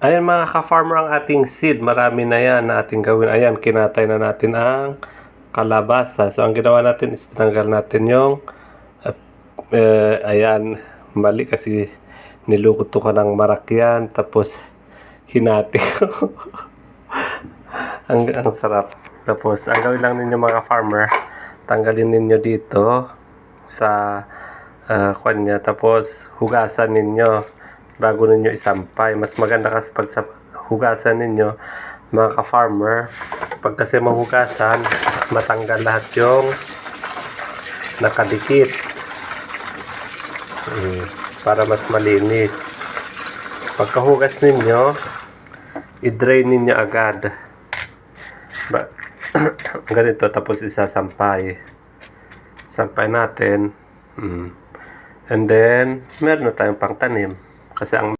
Ayan mga ka-farmer ang ating seed. Marami na yan na ating gawin. Ayan, kinatay na natin ang kalabasa. So ang ginawa natin is tinanggal natin yung ayan, mali kasi niluto ko ng marakyan tapos hinati ko. ang sarap. Tapos ang gawin lang ninyo mga farmer, tanggalin ninyo dito sa kanya, tapos hugasan ninyo bago ninyo isampay. Mas maganda kasi pag hugasan ninyo mga ka-farmer, pag kasi mahugasan, matanggal lahat yung nakadikit para mas malinis. Pagkahugas ninyo, i-drain ninyo agad ganito, tapos isasampay natin and then meron na tayong pangtanim kasi ang